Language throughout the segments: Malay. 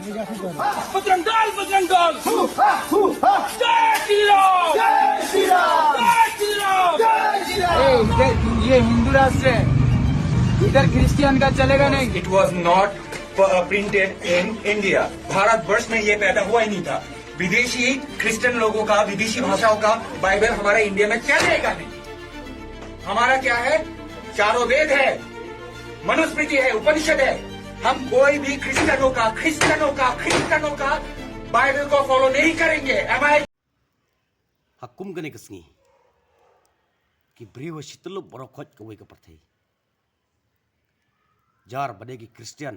बजरंग दल जय श्री राम जय श्री राम जय श्री राम। ये हिंदू राष्ट्र है, इधर क्रिश्चियन का चलेगा नहीं। It was not printed in India. Bharat वर्ष में ये पैदा हुआ ही नहीं था। विदेशी क्रिश्चियन लोगों का, विदेशी भाषाओं का बाइबल हमारा इंडिया में चलेगा नहीं। हमारा क्या है? चारों वेद है, मनुस्मृति है, उपनिषद है। हम कोई भी क्रिश्चियनों का बाइबल को फॉलो नहीं करेंगे। एम आई Hakum gani kesni ki beriwa sitelu borokot ke wei ke partai jar badegi Kristian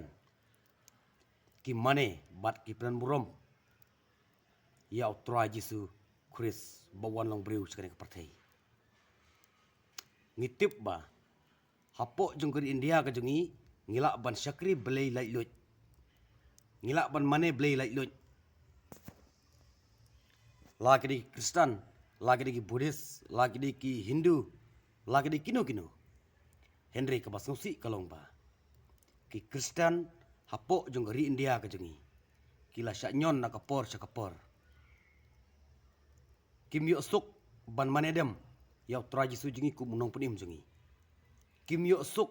ki mane bat ki pran burom ya utra Yesu Chris bawan long beriu sekali ke partai ngitip ba hapo jungkir India ke jungi ngilak ban syakri belai lai lut ngilak ban mane belai lai lut lagi di Kristen, lagi di Buddhis, lagi di Hindu, lagi di kino. Henry ke basungsi kalong ba. Ki Kristen hapo jong ri India ke jongi. Kila syanyon na kapor. Kim yo suk ban manedem yaw traji su jongi ku munong punim jongi. Kim yo suk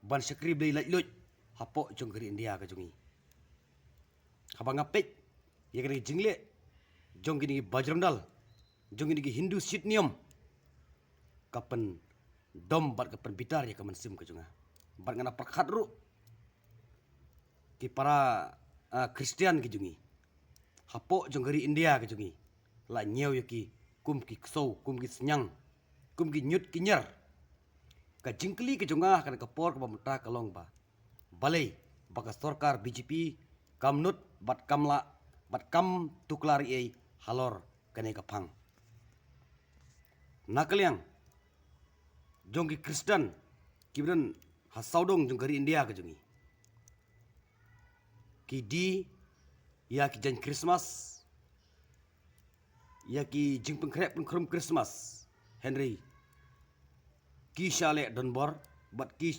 ban syakri blai lajlut hapo jong ri India ke jongi. Habang apik ya kena jingle jong gini Bajrang Dal, jong gini Hindu Sitnium, kapan dom bat kapan bitar ya kaman sim ke jonga, bat ngana perkhat ru, ki para Kristian ke jongi, hapo jong gari India ke jongi, la nyew ya ki kum ki ksau, kum ki senyang, kum ki nyut ki nyer, ka jingkli ke jonga kana kapor ka pamta kalong ba, balai bakas sorkar BJP kamnut bat kamla bat kam tuklari ei halor kane kapang nakaliang jongki Kristen kibran hasaudong jongkari India ke jongi ki di ya ki jan Christmas ya ki jing pengkrep pengkrum Christmas Henry ki syale donbor bat ki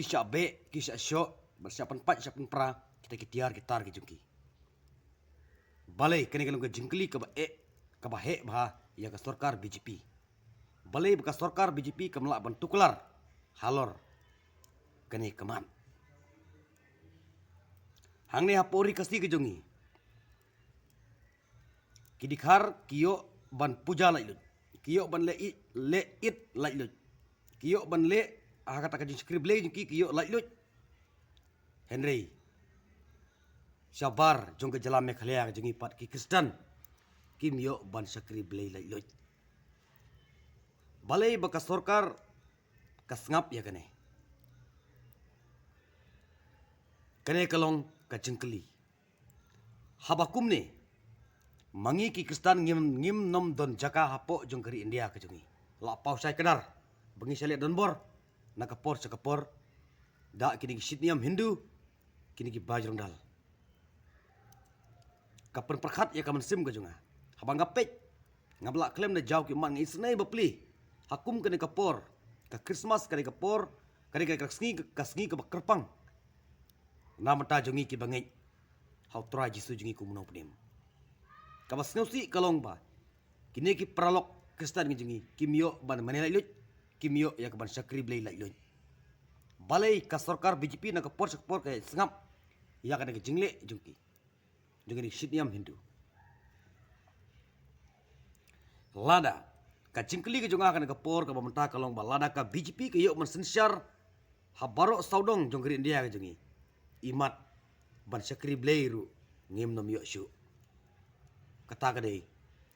syabe ki syok bersiapan pat siapan pra kita kitiar gitar ki jongki balai kene kalau ke jingkli ke ba he bah ya ke sorkar BJP balai bekas sorkar BJP ke melak bentuklar halor kene keman hang ne hapori kasi ke jongi kidikhar kiyo ban puja lailut kiyo ban le it lailut kiyo ban le kata ka skrip le jingki kiyo lailut Henry Syabar jong ke jalan Meghalaya jengi pat ki Kristen kim yo ban syakri belai lai loj balai bekas sorkar kasngap ya kene kalong ka jengkeli habakum ne mangi ki Kristen ngim nom don jaka hapo jong keri India ke jongi la pau sai kenar bengi sale donbor nakapor sakapor da kini Sitniam Hindu kini ki Bajrang Dal kapan perkhat ya kaman sim ke jonga habang gapek ngabla klaim na jaw ki man isnai bapli hakum kene kapor ka Christmas kene kapor kene kasngi ke kerpang namata jongi ki bangai how try Jisu jongi ku munau pnim kabas ngausi kalong ba kini ki pralok Kristen ki jongi kimyo ban manelai lut kimyo ya kaban syakri blai lai lut balai ka sarkar BJP na kapor sakpor ka sengap ya kene ki jingle jongki dengan Sitniam Hindu. Lada, ka jingkli ke jonga kana kapor ka pamenta kalong ba lada ka BJP ke yok mensensyar habaro saudong jongkri India ke jongi. Imat ban syakri bleiru ngim nom yok syu. Kata ka dei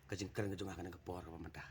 ka jingkren ke jonga kana kapor ka pamenta.